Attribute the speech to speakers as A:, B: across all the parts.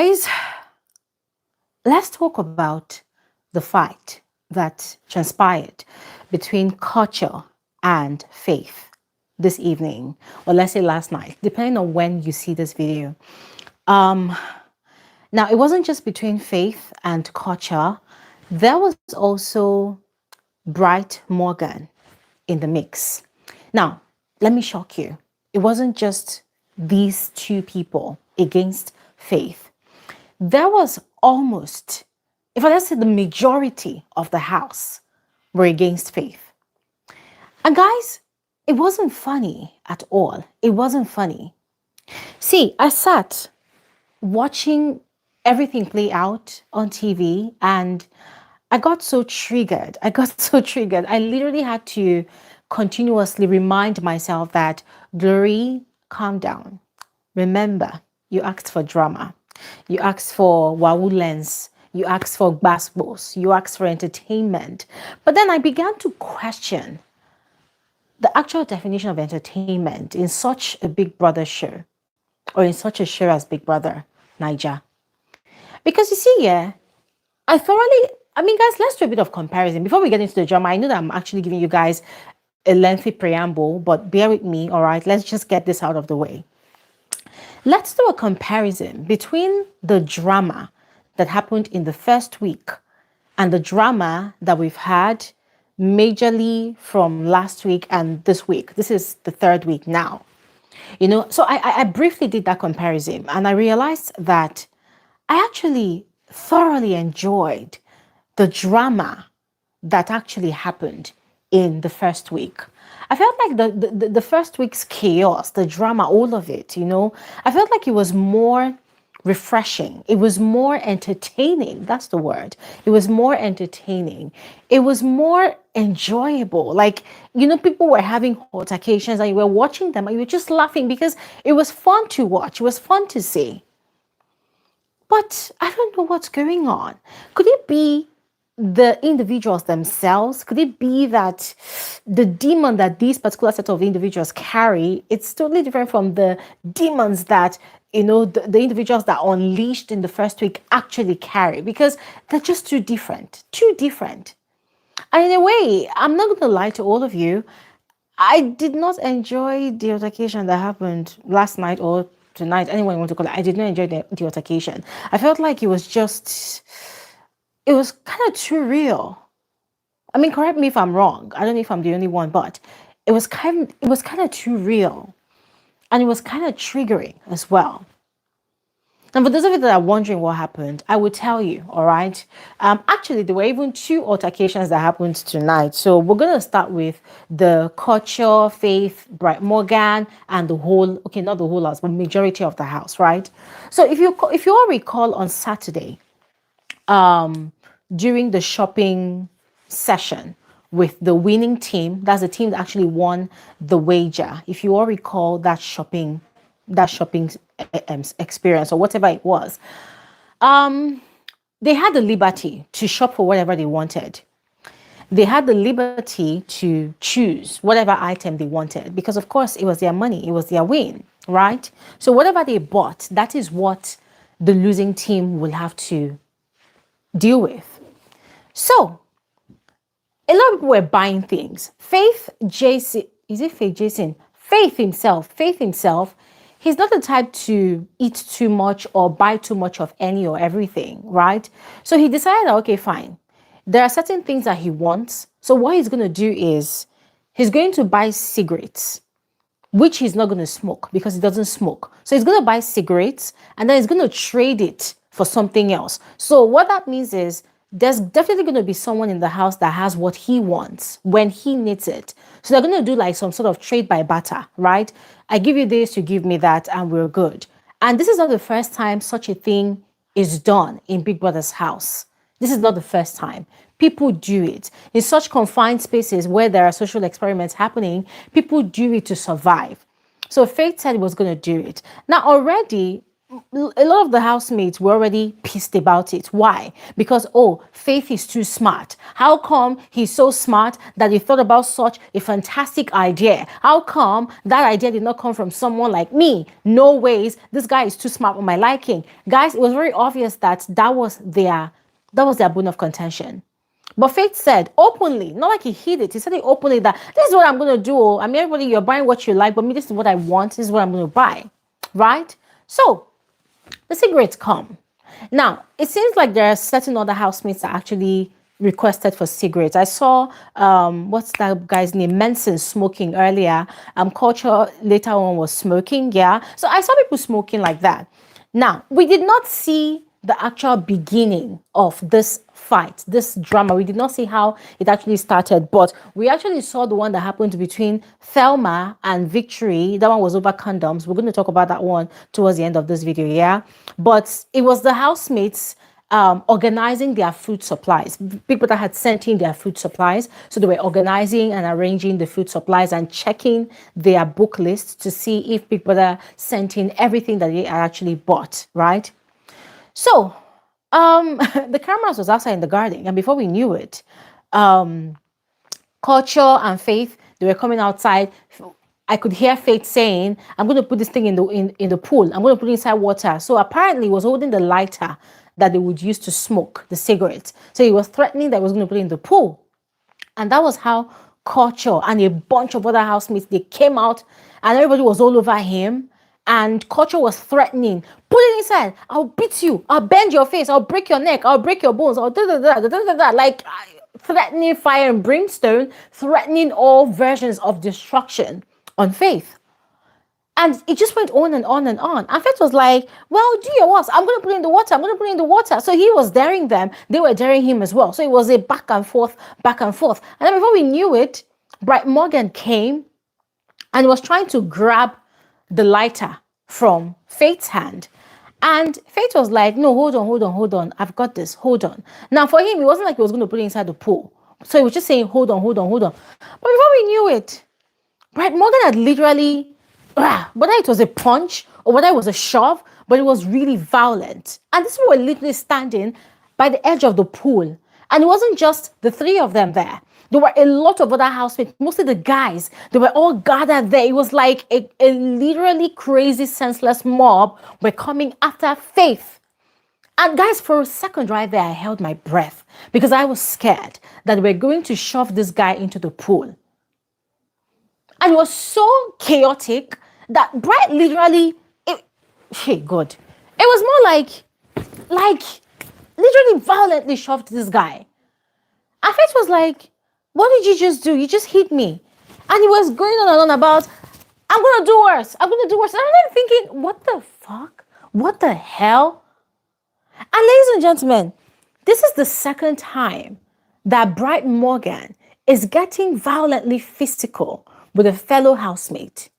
A: guys, let's talk about the fight that transpired between culture and faith this evening, or let's say last night, depending on when you see this video. Um, Now, it wasn't just between faith and culture. There was also Bright Morgan in the mix. Now, let me shock you. It wasn't just these two people against faith. There was almost, if I let's say the majority of the house were against faith. And guys, it wasn't funny at all. It wasn't funny. See, I sat watching everything play out on TV and I got so triggered. I literally had to continuously remind myself that, Glory, calm down. Remember, you asked for drama. You asked for wawulens. You asked for basketballs. You asked for entertainment. But then I began to question the actual definition of entertainment in such a Big Brother show, or in such a show as Bigher Naija. Because you see, yeah, guys, let's do a bit of comparison. Before we get into the drama, I know that I'm actually giving you guys a lengthy preamble, but bear with me, all right? Let's just get this out of the way. Let's do a comparison between the drama that happened in the first week and the drama that we've had majorly from last week and this week. This is the third week now. So I briefly did that comparison and I realized that I actually thoroughly enjoyed the drama that actually happened in the first week. I felt like the first week's chaos, the drama, all of it, I felt like it was more refreshing. It was more entertaining. That's the word. It was more entertaining. It was more enjoyable. Like, people were having altercations and you were watching them and you were just laughing because it was fun to watch. It was fun to see. But I don't know what's going on. Could it be the individuals themselves? Could it be that the demon that these particular set of individuals carry, it's totally different from the demons that, the individuals that unleashed in the first week actually carry? Because they're just too different. And in a way, I'm not going to lie to all of you, I did not enjoy the altercation that happened last night or tonight, anyone you want to call it. I did not enjoy the altercation. I felt like it was kind of too real. I mean, correct me if I'm wrong. I don't know if I'm the only one, but it was kind of too real. And it was kind of triggering as well. And for those of you that are wondering what happened, I will tell you, all right? Actually, there were even two altercations that happened tonight. So we're going to start with the culture, faith, Bright Morgan, and the whole, okay, not the whole house, but majority of the house, right? So if you all recall on Saturday, during the shopping session with the winning team, that's the team that actually won the wager. If you all recall that shopping experience or whatever it was, they had the liberty to shop for whatever they wanted. They had the liberty to choose whatever item they wanted because, of course, it was their money, it was their win, right? So whatever they bought, that is what the losing team will have to deal with. So a lot of people were buying things. Faith himself, he's not the type to eat too much or buy too much of any or everything, right? So he decided, okay, fine. There are certain things that he wants. So what he's going to do is he's going to buy cigarettes, which he's not going to smoke because he doesn't smoke. So he's going to buy cigarettes and then he's going to trade it for something else. So what that means is there's definitely going to be someone in the house that has what he wants when he needs it. So they're going to do like some sort of trade by barter, right? I give you this, you give me that, and we're good. And this is not the first time such a thing is done in Big Brother's house. This is not the first time. People do it. In such confined spaces where there are social experiments happening, people do it to survive. So Faith said he was going to do it. Now already, a lot of the housemates were already pissed about it. Why? Because, oh, Faith is too smart. How come he's so smart that he thought about such a fantastic idea? How come that idea did not come from someone like me? No ways. This guy is too smart for my liking. Guys, it was very obvious that that was their bone of contention. But Faith said openly, not like he hid it. He said it openly that this is what I'm going to do. I mean, everybody, you're buying what you like, but me, this is what I want. This is what I'm going to buy. Right? So the cigarettes come. Now, it seems like there are certain other housemates that actually requested for cigarettes. I saw, what's that guy's name? Manson smoking earlier. Culture later on was smoking. Yeah. So I saw people smoking like that. Now, we did not see the actual beginning of this fight, this drama. We did not see how it actually started, but we actually saw the one that happened between Thelma and Victory. That one was over condoms. We're going to talk about that one towards the end of this video, yeah? But it was the housemates organizing their food supplies. People that had sent in their food supplies. So they were organizing and arranging the food supplies and checking their book lists to see if people that sent in everything that they had actually bought, right? So, the cameras was outside in the garden, and before we knew it, Culture and Faith, they were coming outside. I could hear Faith saying, "I'm going to put this thing in the pool. I'm going to put it inside water." So apparently, he was holding the lighter that they would use to smoke the cigarettes. So he was threatening that he was going to put it in the pool, and that was how Culture and a bunch of other housemates, they came out, and everybody was all over him. And Culture was threatening, put it inside, I'll beat you, I'll bend your face, I'll break your neck, I'll break your bones, I'll like threatening fire and brimstone, threatening all versions of destruction on Faith. And it just went on and on and on. And Faith was like, well, do your worst. I'm going to put it in the water. I'm going to put it in the water. So he was daring them. They were daring him as well. So it was a back and forth, back and forth. And then before we knew it, Bright Morgan came and was trying to grab the lighter from Faith's hand. And Faith was like, no, hold on. I've got this. Hold on. Now, for him, it wasn't like he was going to put it inside the pool. So he was just saying, hold on. But before we knew it, Bright Morgan had literally, whether it was a punch or whether it was a shove, but it was really violent. And these people were literally standing by the edge of the pool. And it wasn't just the three of them there. There were a lot of other housemates, mostly the guys. They were all gathered there. It was like a literally crazy, senseless mob were coming after Faith. And guys, for a second right there, I held my breath because I was scared that they were going to shove this guy into the pool. And it was so chaotic that Bright literally, hey God, it was more like literally violently shoved this guy. And Faith was like, what did you just do? You just hit me. And he was going on and on about, I'm going to do worse. And I'm thinking, what the fuck? What the hell? And ladies and gentlemen, this is the second time that Bright Morgan is getting violently physical with a fellow housemate.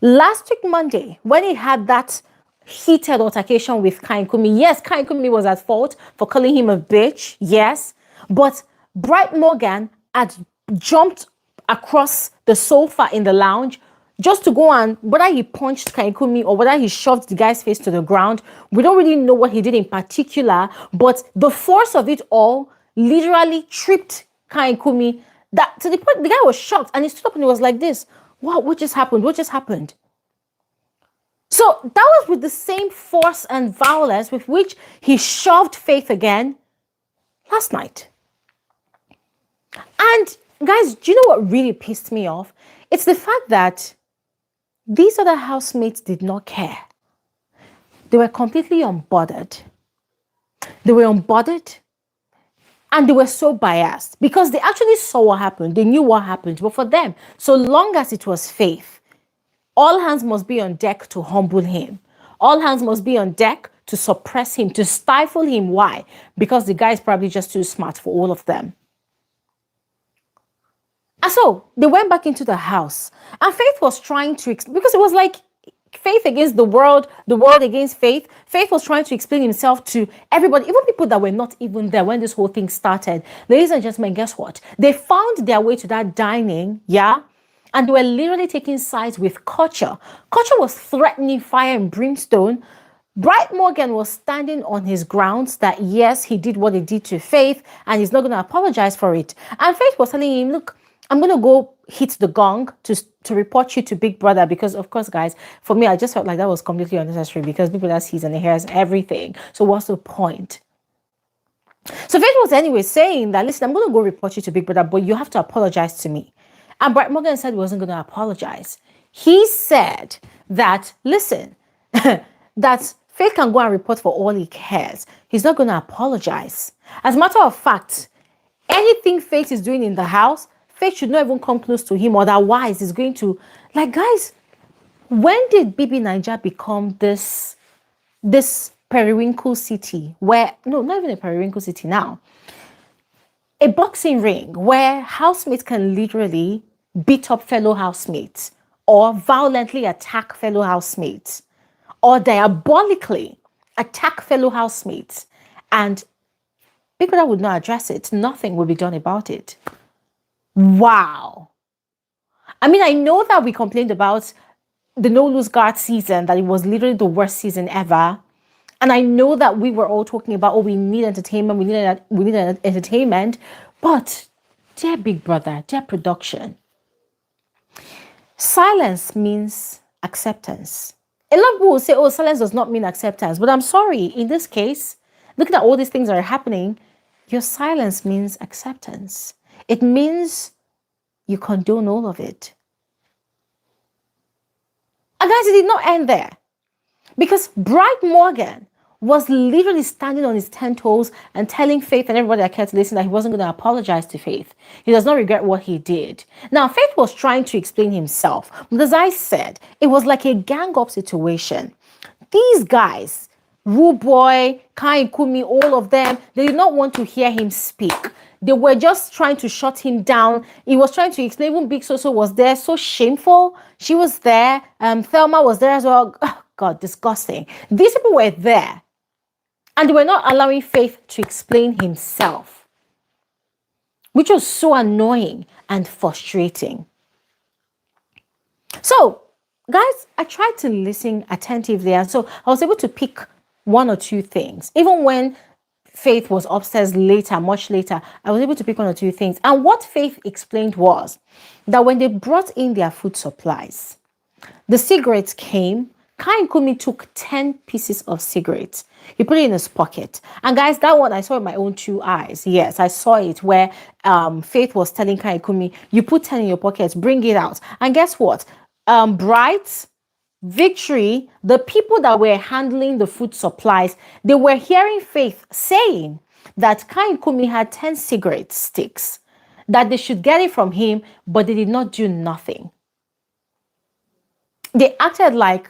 A: Last week, Monday, when he had that heated altercation with Kumi, yes, Kumi was at fault for calling him a bitch, yes, but Bright Morgan had jumped across the sofa in the lounge just to go and, whether he punched Kumi or whether he shoved the guy's face to the ground, we don't really know what he did in particular, but the force of it all literally tripped Kumi. That to the point the guy was shocked and he stood up and he was like this. Wow, what just happened? So that was with the same force and violence with which he shoved Faith again last night. And guys, do you know what really pissed me off? It's the fact that these other housemates did not care. They were completely unbothered. And they were so biased because they actually saw what happened. They knew what happened. But for them, so long as it was Faith, all hands must be on deck to humble him. All hands must be on deck to suppress him, to stifle him. Why? Because the guy is probably just too smart for all of them. And so they went back into the house and Faith was trying to, because it was like Faith against the world against Faith. Faith was trying to explain himself to everybody, even people that were not even there when this whole thing started. Ladies and gentlemen, guess what? They found their way to that dining, yeah? And they were literally taking sides with Culture. Culture was threatening fire and brimstone. Bright Morgan was standing on his grounds that yes, he did what he did to Faith and he's not going to apologize for it. And Faith was telling him, look, I'm going to go hit the gong to report you to Big Brother because, of course, guys, for me, I just felt like that was completely unnecessary because Big Brother sees and he hears everything. So what's the point? So Faith was anyway saying that, listen, I'm going to go report you to Big Brother, but you have to apologize to me. And Bright Morgan said he wasn't going to apologize. He said that, listen, that Faith can go and report for all he cares. He's not going to apologize. As a matter of fact, anything Faith is doing in the house, Faith should not even come close to him. Otherwise, he's going to... Like, guys, when did BBNaija become this periwinkle city where... No, not even a periwinkle city now. A boxing ring where housemates can literally beat up fellow housemates or violently attack fellow housemates or diabolically attack fellow housemates, and Big Brother would not address it. Nothing would be done about it. Wow. I mean, I know that we complained about the No Lose Guard season, that it was literally the worst season ever. And I know that we were all talking about, oh, we need entertainment, we need entertainment. But dear Big Brother, dear production, silence means acceptance. A lot of people will say, oh, silence does not mean acceptance. But I'm sorry, in this case, looking at all these things that are happening, your silence means acceptance. It means you condone all of it. And guys, it did not end there. Because Bright Morgan was literally standing on his 10 toes and telling Faith and everybody that cared to listen that he wasn't going to apologize to Faith. He does not regret what he did. Now, Faith was trying to explain himself. But as I said, it was like a gang-up situation. These guys, Rude Boy, Kai Kumi, all of them, they did not want to hear him speak. They were just trying to shut him down. He was trying to explain. Even Big Soso was there. So shameful. She was there. Thelma was there as well. Oh, God, disgusting. These people were there. And they were not allowing Faith to explain himself, which was so annoying and frustrating. So, guys, I tried to listen attentively. And so I was able to pick one or two things. Even when Faith was upstairs later, much later, I was able to pick one or two things. And what Faith explained was that when they brought in their food supplies, the cigarettes came. Kai Kumi took 10 pieces of cigarettes. He put it in his pocket. And guys, that one I saw with my own two eyes. Yes, I saw it where Faith was telling Kai Kumi, you put 10 in your pocket, bring it out. And guess what? Bright, Victory, the people that were handling the food supplies, they were hearing Faith saying that Kai Kumi had 10 cigarette sticks, that they should get it from him, but they did not do nothing. They acted like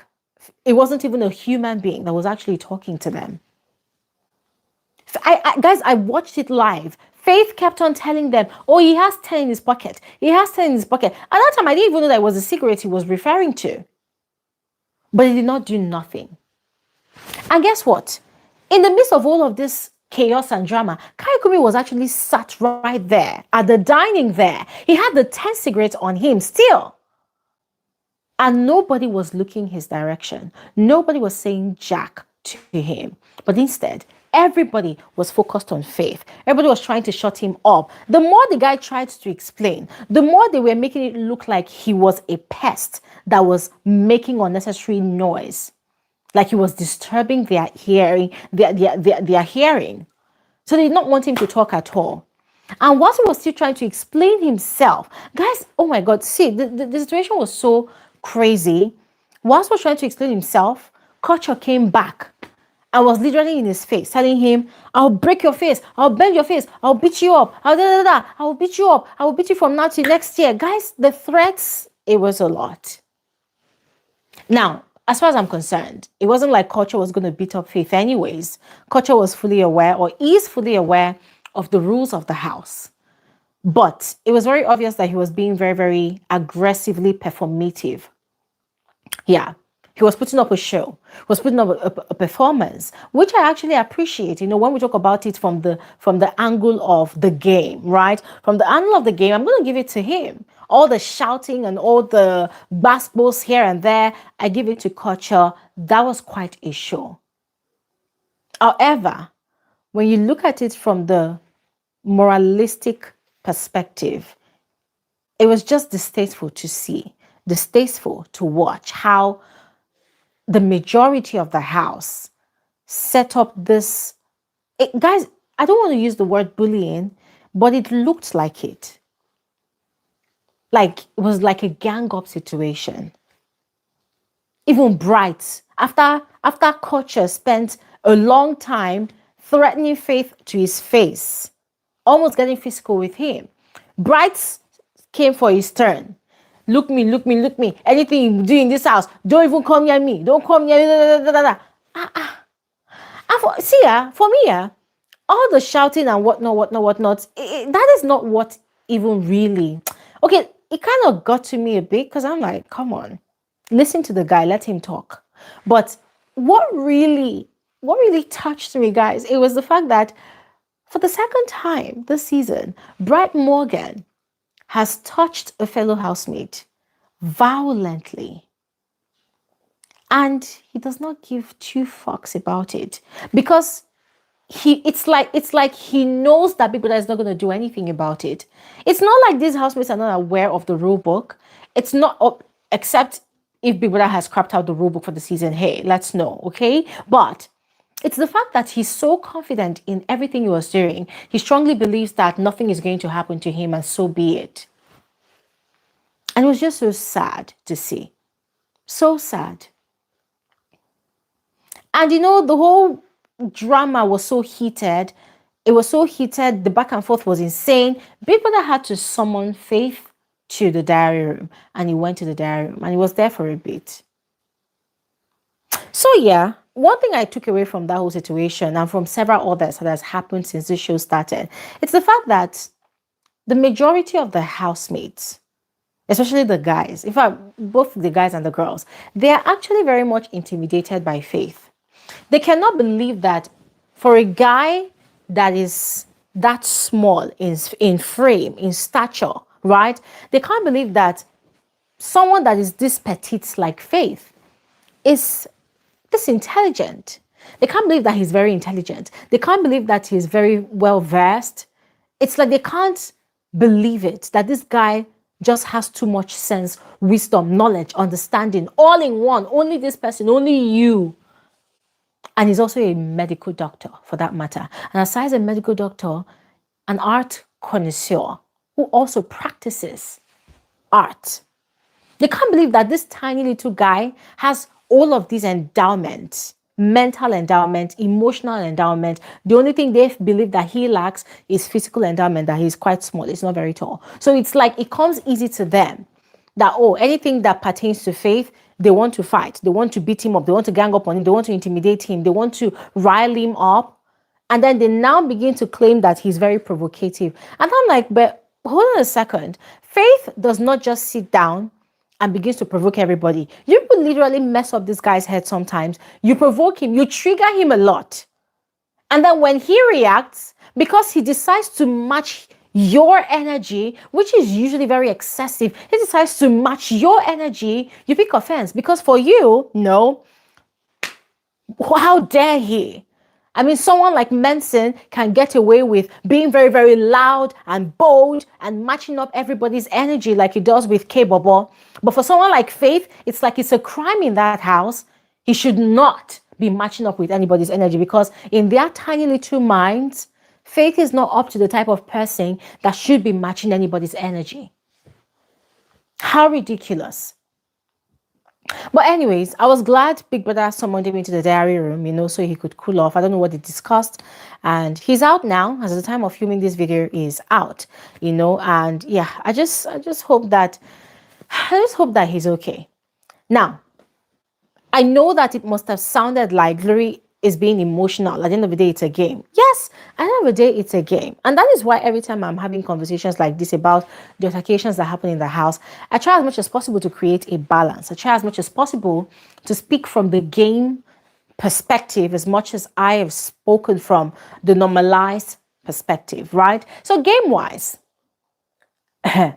A: it wasn't even a human being that was actually talking to them. Guys, I watched it live. Faith kept on telling them, oh, he has 10 in his pocket. He has 10 in his pocket. At that time, I didn't even know that it was a cigarette he was referring to. But he did not do nothing. And guess what? In the midst of all of this chaos and drama, Kai Kumi was actually sat right there at the dining there. He had the 10 cigarettes on him still. And nobody was looking his direction. Nobody was saying jack to him. But instead, everybody was focused on Faith. Everybody was trying to shut him up. The more the guy tried to explain, the more they were making it look like he was a pest that was making unnecessary noise. Like he was disturbing their hearing, their hearing. So they did not want him to talk at all. And whilst he was still trying to explain himself, guys, oh my God, see, the situation was so crazy. Whilst he was trying to explain himself, KUTURE came back and was literally in his face, telling him, I'll break your face, I'll bend your face, I'll beat you up, I'll beat you up, I will beat you from now to next year. Guys, the threats, it was a lot. Now, as far as I'm concerned, it wasn't like KUTURE was going to beat up Faith anyways. KUTURE was fully aware, or is fully aware, of the rules of the house. But it was very obvious that he was being very, very aggressively performative. Yeah, he was putting up a show. He was putting up a performance, which I actually appreciate. You know, when we talk about it from the angle of the game, right? From the angle of the game, I'm going to give it to him. All the shouting and all the basketballs here and there, I give it to KUTURE. That was quite a show. However, when you look at it from the moralistic perspective, it was just distasteful to see, distasteful to watch how the majority of the house set up this. Guys, I don't want to use the word bullying, but it looked like it. Like it was like a gang up situation. Even Bright, after Culture spent a long time threatening Faith to his face, almost getting physical with him, Bright came for his turn. Look me, look me, look me. Anything you do in this house, don't even come near me. Don't come near me. Da, da, da, da. And for me, all the shouting and whatnot, that is not what even really. Okay, it kind of got to me a bit because I'm like, come on, listen to the guy, let him talk. But what really touched me, guys, it was the fact that for the second time this season, Bright Morgan has touched a fellow housemate violently. And he does not give two fucks about it because it's like he knows that Big Brother is not going to do anything about it. It's not like these housemates are not aware of the rule book. It's not up, except if Big Brother has crapped out the rule book for the season. Hey, let's know, okay? But it's the fact that he's so confident in everything he was doing. He strongly believes that nothing is going to happen to him, and so be it. And it was just so sad to see. So sad. And the whole drama was so heated. It was so heated. The back and forth was insane. Big Brother had to summon Faith to the diary room. And he went to the diary room. And he was there for a bit. So yeah, one thing I took away from that whole situation and from several others that has happened since the show started, it's the fact that the majority of the housemates, especially the guys, in fact, both the guys and the girls, they are actually very much intimidated by Faith. They cannot believe that for a guy that is that small in frame, in stature, right? They can't believe that someone that is this petite like Faith is this intelligent. They can't believe that he's very intelligent. They can't believe that he's very well versed. It's like they can't believe it, that this guy just has too much sense, wisdom, knowledge, understanding, all in one. Only this person, only you. And he's also a medical doctor, for that matter. And aside a medical doctor, an art connoisseur who also practices art. They can't believe that this tiny little guy has all of these endowments, mental endowment, emotional endowment. The only thing they believe that he lacks is physical endowment, that he's quite small. It's not very tall. So it's like it comes easy to them that, anything that pertains to Faith, they want to fight. They want to beat him up. They want to gang up on him. They want to intimidate him. They want to rile him up. And then they now begin to claim that he's very provocative. And I'm like, but hold on a second. Faith does not just sit down and begins to provoke everybody. You could literally mess up this guy's head sometimes. You provoke him. You trigger him a lot. And then when he reacts, because he decides to match your energy, which is usually very excessive, he decides to match your energy, you pick offense. Because for you, no, how dare he? I mean, someone like Manson can get away with being very, very loud and bold and matching up everybody's energy like he does with K-Bobo. But for someone like Faith, it's like it's a crime in that house. He should not be matching up with anybody's energy because in their tiny little minds, Faith is not up to the type of person that should be matching anybody's energy. How ridiculous. But anyways, I was glad Big Brother summoned him into the diary room, so he could cool off. I don't know what they discussed. And he's out now. As the time of filming this video is out, and yeah, I just hope that he's okay. Now, I know that it must have sounded like Glory is being emotional. At the end of the day, it's a game. Yes, at the end of the day, it's a game. And that is why every time I'm having conversations like this about the altercations that happen in the house, I try as much as possible to create a balance. I try as much as possible to speak from the game perspective as much as I have spoken from the normalized perspective, right? So game-wise, I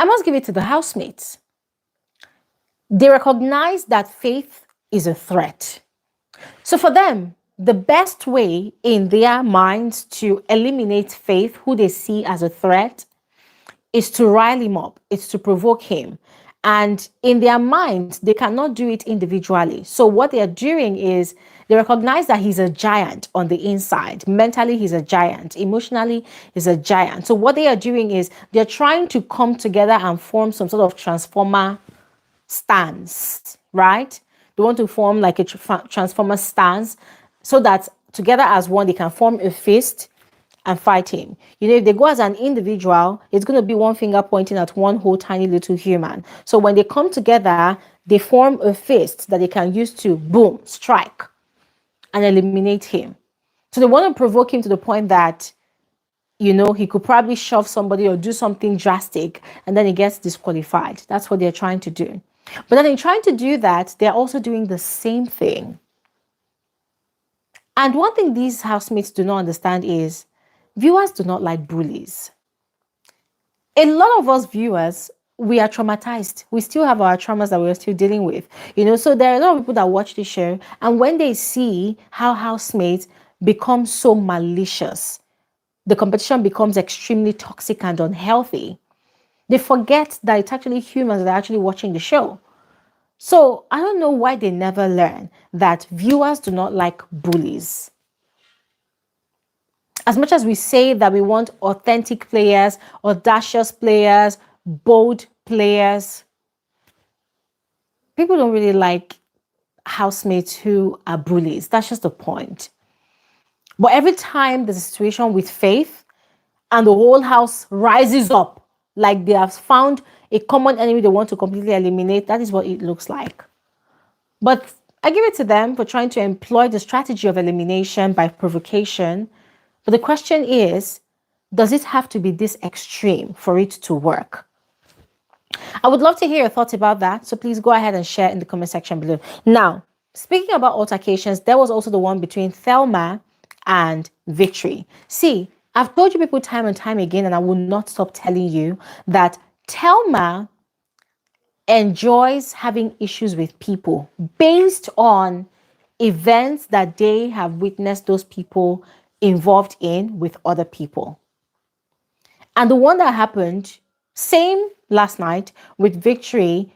A: must give it to the housemates. They recognize that Faith is a threat. So for them, the best way in their minds to eliminate Faith, who they see as a threat, is to rile him up, it's to provoke him. And in their minds, they cannot do it individually. So what they are doing is they recognize that he's a giant on the inside. Mentally, he's a giant. Emotionally, he's a giant. So what they are doing is they're trying to come together and form some sort of transformer stance, right? They want to form like a transformer stance so that together as one, they can form a fist and fight him. If they go as an individual, it's going to be one finger pointing at one whole tiny little human. So when they come together, they form a fist that they can use to, boom, strike and eliminate him. So they want to provoke him to the point that, he could probably shove somebody or do something drastic and then he gets disqualified. That's what they're trying to do. But then in trying to do that, they're also doing the same thing. And one thing these housemates do not understand is viewers do not like bullies. A lot of us viewers, we are traumatized. We still have our traumas that we're still dealing with. So there are a lot of people that watch this show, and when they see how housemates become so malicious, the competition becomes extremely toxic and unhealthy, they forget that it's actually humans that are actually watching the show. So I don't know why they never learn that viewers do not like bullies. As much as we say that we want authentic players, audacious players, bold players, people don't really like housemates who are bullies. That's just the point. But every time there's a situation with Faith and the whole house rises up, like they have found a common enemy they want to completely eliminate, that is what it looks like. But I give it to them for trying to employ the strategy of elimination by provocation. But the question is, does it have to be this extreme for it to work? I would love to hear your thoughts about that. So please go ahead and share in the comment section below. Now, speaking about altercations, there was also the one between Thelma and Victory. See, I've told you people time and time again, and I will not stop telling you that Thelma enjoys having issues with people based on events that they have witnessed those people involved in with other people. And the one that happened, same last night with Victory,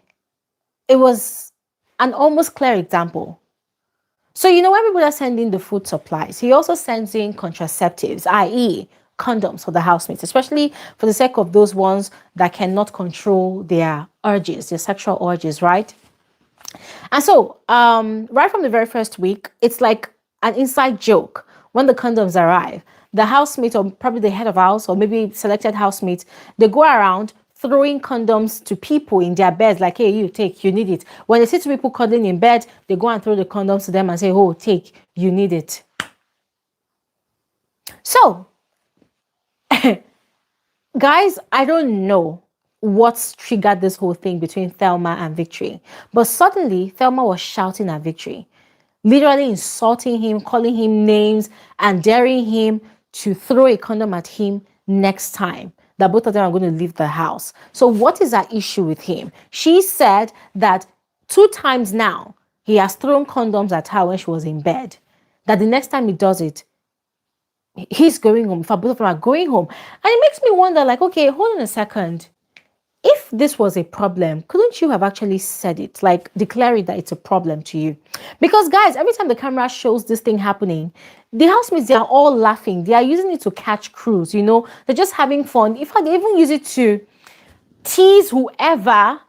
A: it was an almost clear example. So, when people are sending the food supplies, he also sends in contraceptives, i.e. condoms for the housemates, especially for the sake of those ones that cannot control their urges, their sexual urges, right? And so, right from the very first week, it's like an inside joke. When the condoms arrive, the housemate or probably the head of house or maybe selected housemates, they go around throwing condoms to people in their beds, like, hey, you take, you need it. When they see two people cuddling in bed, they go and throw the condoms to them and say, oh, take, you need it. So, guys, I don't know what's triggered this whole thing between Thelma and Victory, but suddenly Thelma was shouting at Victory, literally insulting him, calling him names, and daring him to throw a condom at him next time that both of them are going to leave the house. So what is that issue with him? She said that 2 times now he has thrown condoms at her when she was in bed, that the next time he does it, he's going home. In fact, both of them are going home. And it makes me wonder, like, okay, hold on a second. If this was a problem, couldn't you have actually said it? Like, declare it that it's a problem to you? Because, guys, every time the camera shows this thing happening, the housemates, they are all laughing. They are using it to catch crews, They're just having fun. In fact, they even use it to tease whoever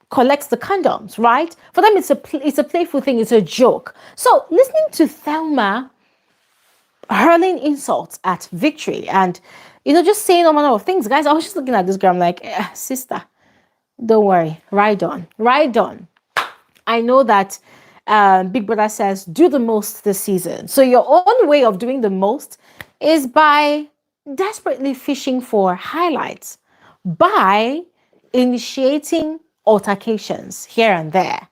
A: collects the condoms, right? For them, it's a playful thing. It's a joke. So, listening to Thelma hurling insults at Victory and just saying all manner of things, guys, I was just looking at this girl, I'm like, sister, don't worry, ride on. I know that Big Brother says do the most this season, so your own way of doing the most is by desperately fishing for highlights, by initiating altercations here and there,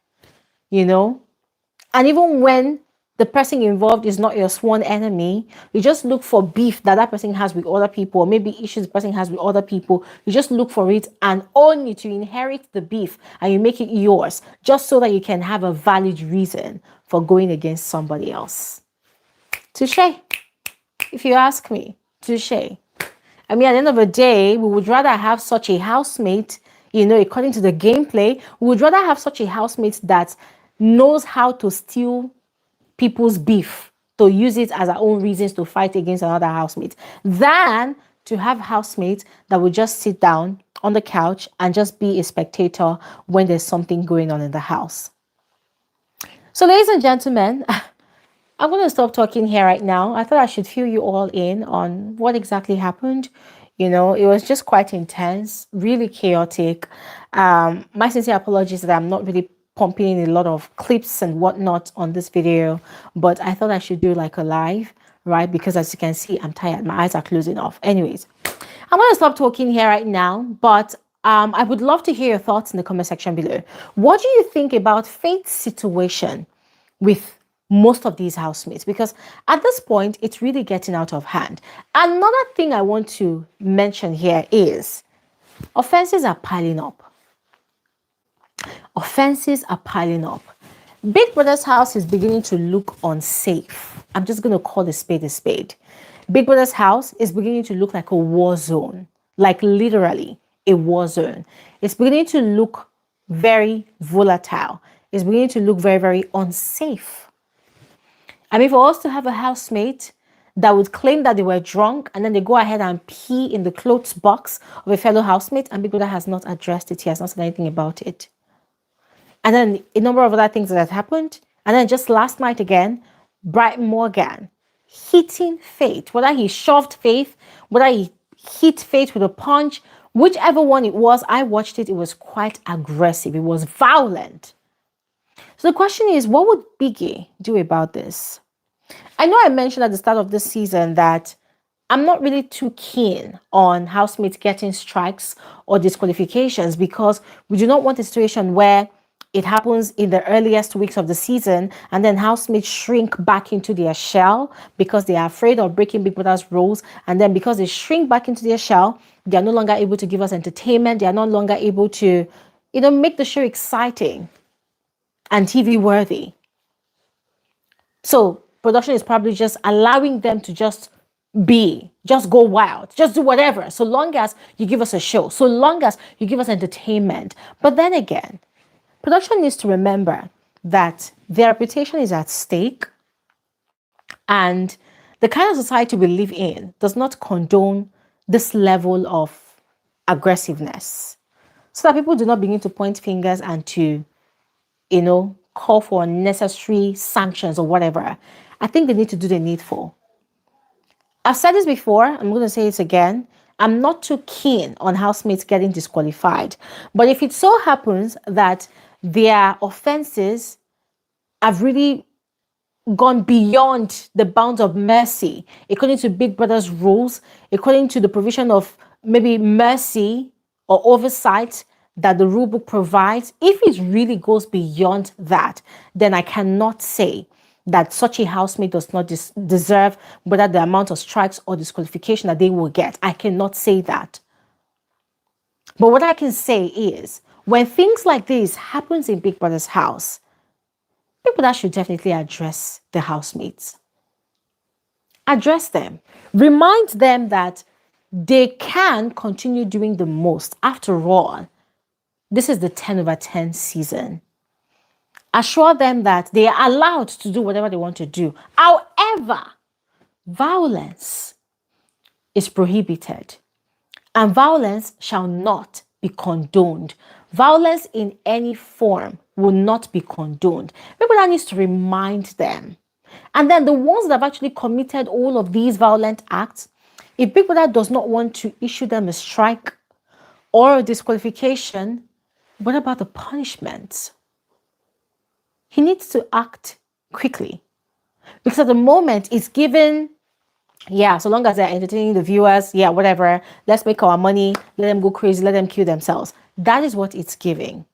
A: and even when the person involved is not your sworn enemy, you just look for beef that person has with other people, or maybe issues the person has with other people. You just look for it and own it. You inherit the beef and you make it yours, just so that you can have a valid reason for going against somebody else. Touche, if you ask me. Touche. I mean, at the end of the day, we would rather have such a housemate, according to the gameplay, we would rather have such a housemate that knows how to steal people's beef, to use it as our own reasons to fight against another housemate, than to have housemates that would just sit down on the couch and just be a spectator when there's something going on in the house. So, ladies and gentlemen, I'm going to stop talking here right now. I thought I should fill you all in on what exactly happened. It was just quite intense, really chaotic. My sincere apologies that I'm not really pumping in a lot of clips and whatnot on this video, but I thought I should do like a live, right? Because as you can see, I'm tired. My eyes are closing off. Anyways, I'm going to stop talking here right now, but I would love to hear your thoughts in the comment section below. What do you think about Faith's situation with most of these housemates? Because at this point, it's really getting out of hand. Another thing I want to mention here is offenses are piling up. Offenses are piling up. Big Brother's house is beginning to look unsafe. I'm just going to call a spade a spade. Big Brother's house is beginning to look like a war zone, like literally a war zone. It's beginning to look very volatile. It's beginning to look very, very unsafe. I mean, for us to have a housemate that would claim that they were drunk and then they go ahead and pee in the clothes box of a fellow housemate, and Big Brother has not addressed it. He has not said anything about it. And then a number of other things that have happened. And then just last night again, Bright Morgan hitting Faith, whether he shoved Faith, whether he hit Faith with a punch, whichever one it was, I watched it. It was quite aggressive. It was violent. So the question is, what would Biggie do about this? I know I mentioned at the start of this season that I'm not really too keen on housemates getting strikes or disqualifications, because we do not want a situation where it happens in the earliest weeks of the season and then housemates shrink back into their shell because they are afraid of breaking Big Brother's rules. And then because they shrink back into their shell, they are no longer able to give us entertainment. They are no longer able to, make the show exciting and TV worthy. So production is probably just allowing them to just go wild, just do whatever, so long as you give us a show, so long as you give us entertainment. But then again, production needs to remember that their reputation is at stake, and the kind of society we live in does not condone this level of aggressiveness, so that people do not begin to point fingers and to call for unnecessary sanctions or whatever. I think they need to do the needful. I've said this before, I'm going to say it again. I'm not too keen on housemates getting disqualified. But if it so happens that their offenses have really gone beyond the bounds of mercy, according to Big Brother's rules, according to the provision of maybe mercy or oversight that the rule book provides, if it really goes beyond that, then I cannot say that such a housemate does not deserve whether the amount of strikes or disqualification that they will get. I cannot say that. But what I can say is, when things like this happens in Big Brother's house, Big Brother should definitely address the housemates. Address them. Remind them that they can continue doing the most. After all, this is the 10/10 season. Assure them that they are allowed to do whatever they want to do. However, violence is prohibited, and violence shall not be condoned. Violence in any form will not be condoned. Maybe that needs to remind them. And then the ones that have actually committed all of these violent acts, if Big Brother does not want to issue them a strike or a disqualification, what about the punishments? He needs to act quickly, because at the moment it's given, so long as they're entertaining the viewers, whatever, let's make our money, let them go crazy, let them kill themselves. That is what it's giving.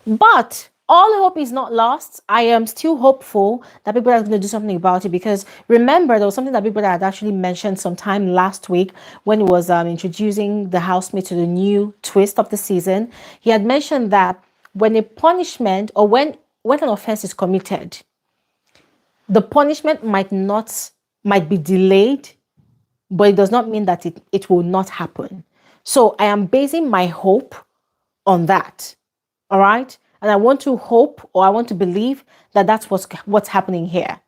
A: But all hope is not lost. I am still hopeful that Big Brother is going to do something about it, because remember, there was something that Big Brother had actually mentioned sometime last week when he was introducing the housemate to the new twist of the season. He had mentioned that when a punishment or when an offense is committed, the punishment might not might be delayed, but it does not mean that it will not happen. So I am basing my hope on that. All right. And I want to hope, or I want to believe that that's what's happening here.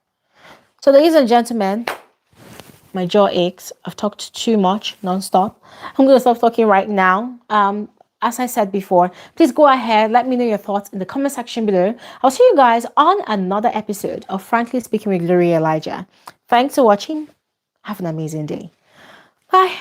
A: So, ladies and gentlemen, my jaw aches. I've talked too much nonstop. I'm going to stop talking right now. As I said before, please go ahead. Let me know your thoughts in the comment section below. I'll see you guys on another episode of Frankly Speaking with Bigher Naija. Thanks for watching. Have an amazing day. Bye.